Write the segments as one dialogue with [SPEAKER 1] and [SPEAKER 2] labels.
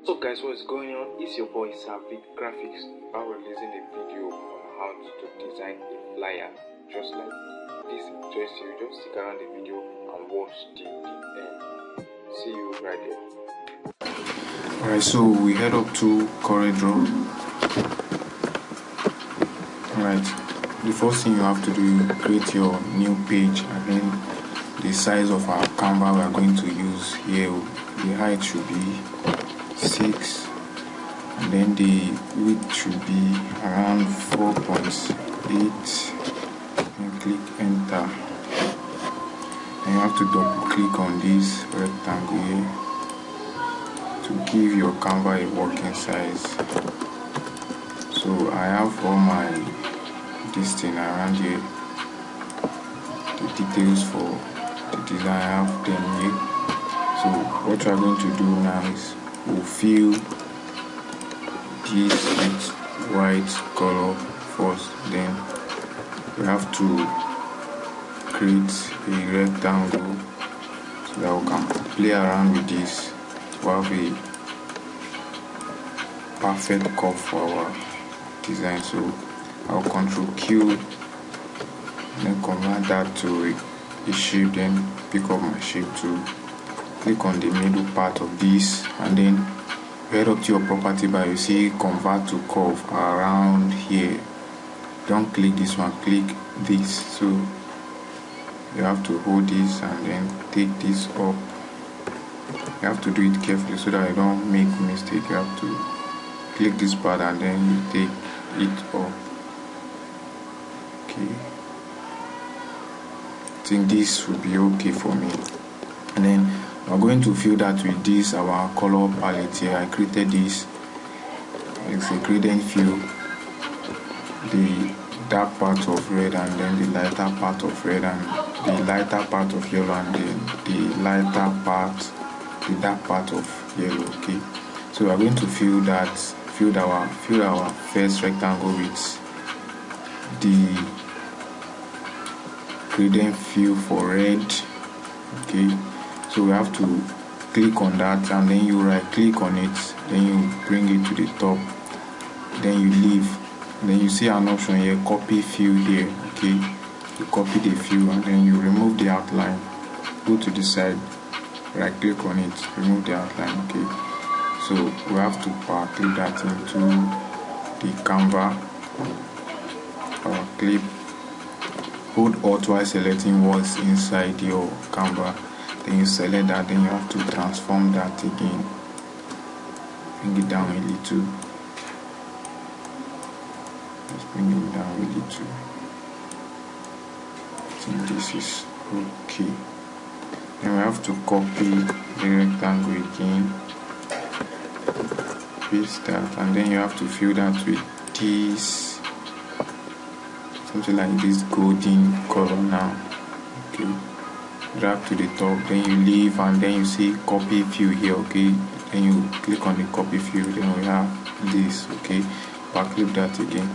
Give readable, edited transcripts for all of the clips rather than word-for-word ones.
[SPEAKER 1] So guys, what's going on? It's your boy Savik Graphics. I'm releasing a video on how to design a flyer just like this. Interests you, just stick around the video and watch the end. See you right there.
[SPEAKER 2] Alright, so we head up to Corel. Alright, the first thing you have to do is create your new page, and then the size of our canvas we are going to use here, the height should be 6, and then the width should be around 4.8, and click enter. And you have to double click on this rectangle here to give your canvas a working size. So I have all my this thing around here, the details for the design, I have them here. So what we are going to do now is we'll fill this with white color first, then we have to create a rectangle so that we can play around with this to have a perfect curve for our design. So I'll Control Q and then convert that to a shape, then pick up my shape tool, click on the middle part of this, and then head up to your property bar. You see convert to curve around here. Don't click this one, click this. So you have to hold this and then take this up. You have to do it carefully so that you don't make mistake. You have to click this part and then you take it up. Okay, I think this will be okay for me. And then we're going to fill that with this our color palette here. I created this. It's a gradient fill, the dark part of red and then the lighter part of red and the lighter part of yellow and then the lighter part, the dark part of yellow. Okay, so we're going to fill our first rectangle with the gradient fill for red. Okay, so we have to click on that and then you right click on it, then you bring it to the top, then you leave, then you see an option here, copy fill here. Okay, you copy the fill and then you remove the outline, go to the side, right click on it, remove the outline. Okay, so we have to power clip that into the canvas, power clip, hold Alt while selecting what's inside your canvas, then you select that, then you have to transform that again, bring it down a little, just bring it down a little. I think this is okay. Then we have to copy the rectangle again, paste that, and then you have to fill that with this, something like this golden color now. Okay, drag to the top, then you leave and then you see copy fill here. Okay, then you click on the copy fill, then we have this. Okay, back clip that again.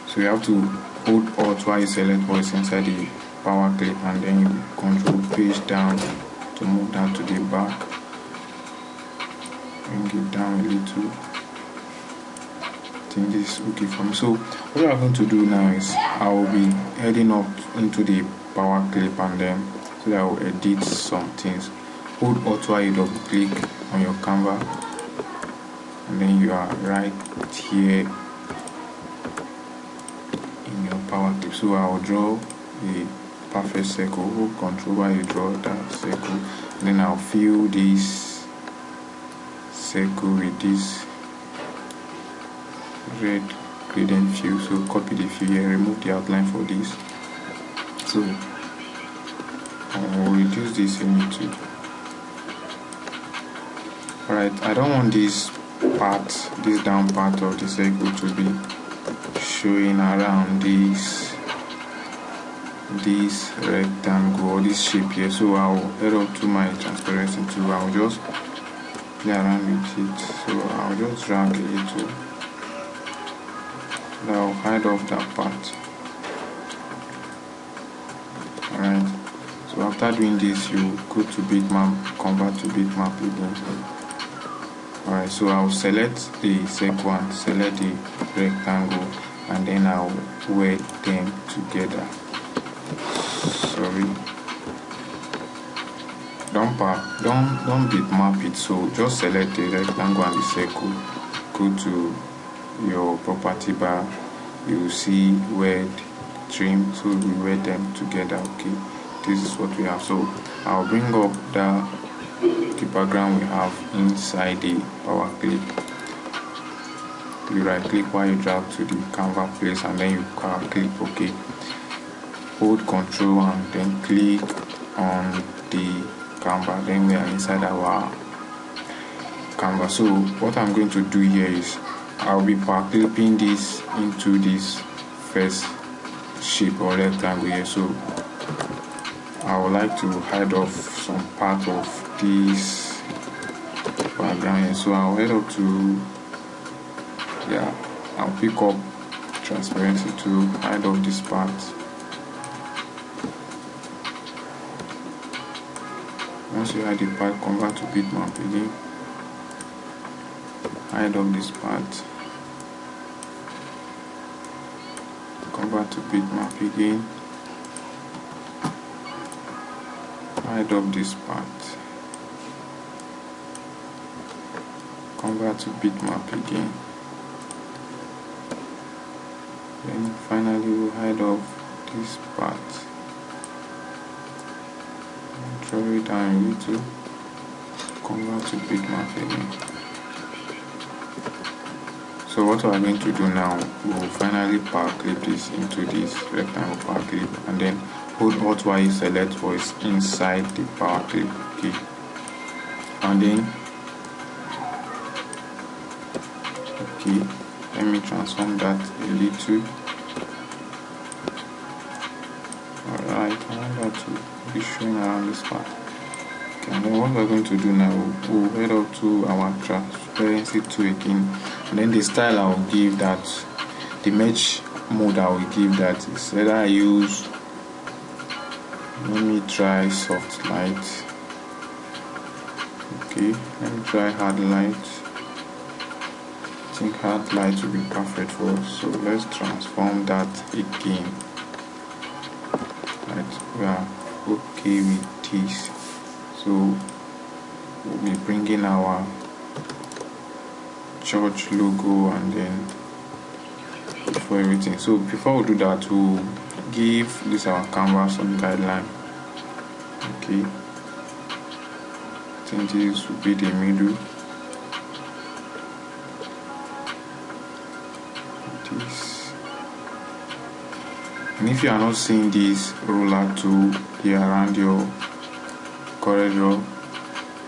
[SPEAKER 2] So you have to hold Alt while you select what's inside the power clip and then you control page down to move that to the back, bring it down a little. I think this is okay for me. So what we are going to do now is I will be heading up into the power clip and then so that I will edit some things. Hold Alt while you double click on your canvas and then you are right here in your power clip. So I will draw a perfect circle. Hold Control while you draw that circle, and then I'll fill this circle with this red gradient fill. So copy the fill here, remove the outline for this. So I'll reduce this a little. Alright, I don't want this part, this down part of the circle to be showing around this rectangle or this shape here. So I'll head up to my transparency tool. I'll just play around with it. So I'll just drag a little. I'll hide off that part. Alright, so So after doing this, you go to bitmap, convert to bitmap again. Alright, so I'll select the circle and select the rectangle, and then I'll weld them together. Sorry, don't bitmap it. So just select the rectangle and the circle, go to your property bar, you will see weld trim, so we weld them together. Okay, this is what we have. So I'll bring up the background we have inside the power clip. You right click while you drag to the canvas place, and then you click OK. Hold Ctrl and then click on the canvas. Then we are inside our canvas. So what I'm going to do here is I'll be power clipping this into this first shape or rectangle here. So I would like to hide off some part of this background here. So I'll head up to, I'll pick up transparency to hide off this part. Once you hide the part, convert to bitmap again, hide off this part, convert to bitmap again, hide off this part, convert to bitmap again, then finally we'll hide off this part, draw it down a little, convert to bitmap again. So what we are going to do now, we will finally power clip this into this rectangle power clip, and then hold Alt while select voice inside the power clip. Okay, and then let me transform that a little. Alright, I want that to be showing around this part. Okay, and then what we're going to do now, we'll head up to our transparency tool again, and then the style I will give that, the mesh mode I will give that is either I use, let me try soft light. Okay, let me try hard light. I think hard light will be perfect for us. So let's transform that again. Right, we are okay with this. So we'll be bringing our church logo and then for everything. So before we do that, we'll give this our canvas some guideline. Okay, I think this will be the middle. This, and if you are not seeing this ruler tool here around your corridor,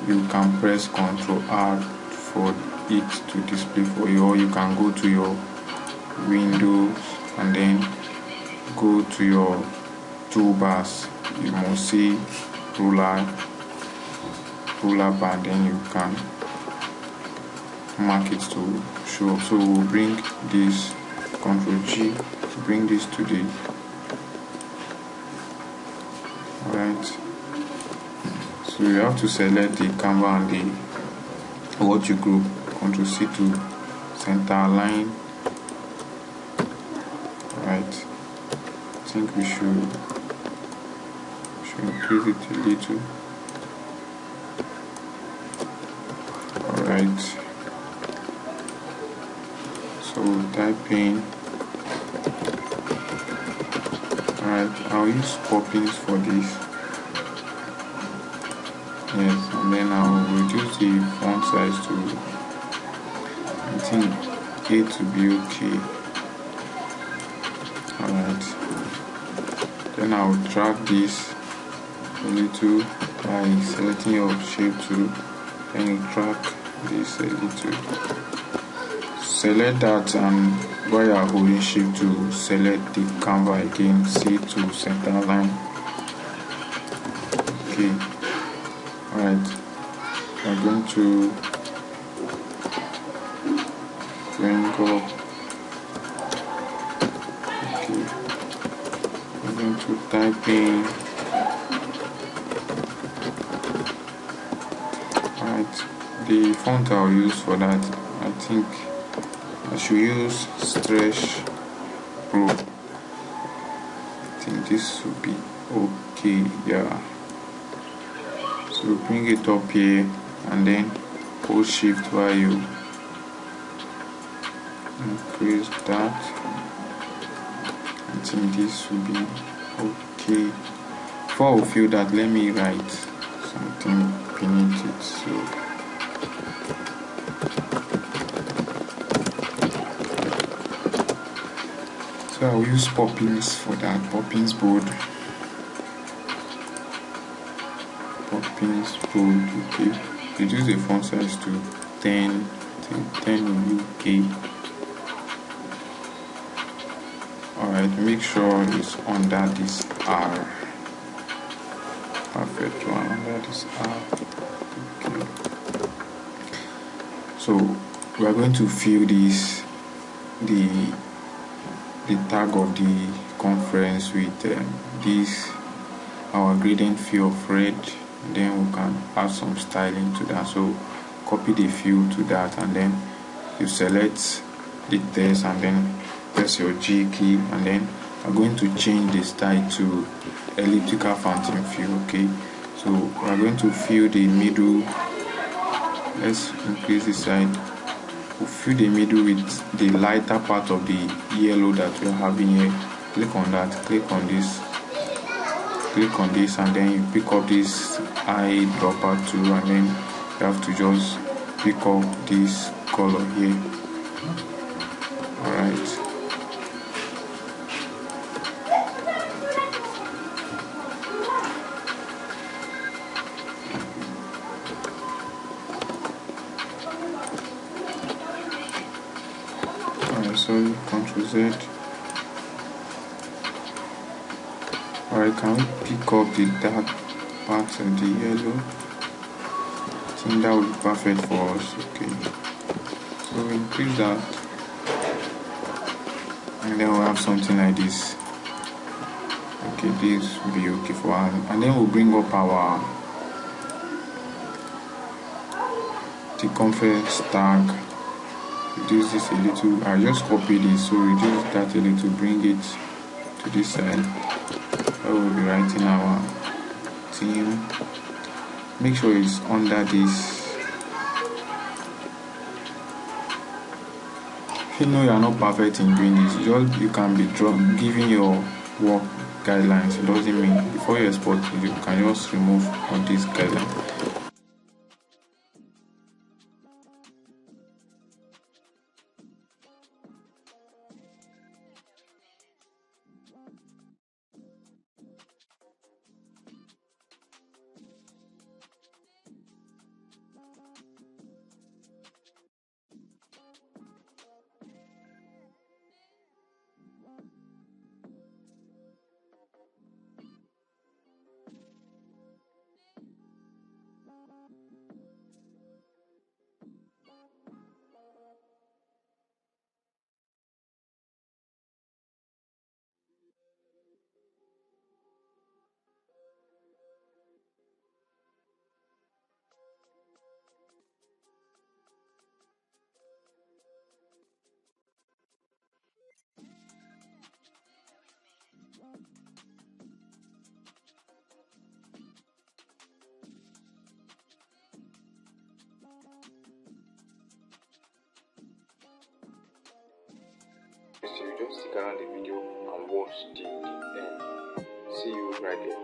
[SPEAKER 2] you can press Ctrl R for it to display for you, or you can go to your Windows and then go to your toolbars. You must see ruler bar, then you can mark it to show up. So we'll bring this Ctrl G to bring this to the right. So you have to select the canvas and the what you group, Ctrl C to center line. Right, I think we should increase it a little. Alright, so type in. Alright, I'll use poppins for this. Yes, and then I'll reduce the font size to, I think, 8 to be okay. Alright, then I'll drag this a little by selecting your shape tool, then you drag this a little. Select that, and while you are holding shift to select the canvas again, C to center line. Okay, alright, I'm going to bring up. Okay, I'm going to type in the font I'll use for that, I think I should use Stretch Pro. I think this will be okay. Yeah, so bring it up here and then hold shift while you increase that. I think this will be okay. Before we fill that, let me write something beneath it. So I'll use Poppins for that. Poppins board. Poppins board. Okay. Reduce the font size to 10. 10 will be okay. Alright, make sure it's under this R. Perfect one under this R. Okay. So we are going to fill this the tag of the conference with this our gradient fill of red. Then we can add some styling to that. So copy the fill to that, and then you select the text and then press your G key, and then I'm going to change the style to elliptical fountain fill. Okay, so we are going to fill the middle. Let's increase the side. We'll fill the middle with the lighter part of the yellow that we are having here. Click on that, click on this, and then you pick up this eyedropper tool, and then you have to just pick up this color here. Alright. Sorry, Ctrl Z. Alright, can we pick up the dark part of the yellow? I think that would be perfect for us. Okay, so we increase that, and then we'll have something like this. Okay, this will be okay for us, and then we'll bring up our the conference tag. Reduce this a little. I just copy this, so reduce that a little, bring it to this side. I will be writing our theme. Make sure it's under this. If you know you are not perfect in doing this, you can be giving your work guidelines. It doesn't mean before you export it, you can just remove all these guidelines.
[SPEAKER 1] So you just stick around the video and watch the end. See you right there.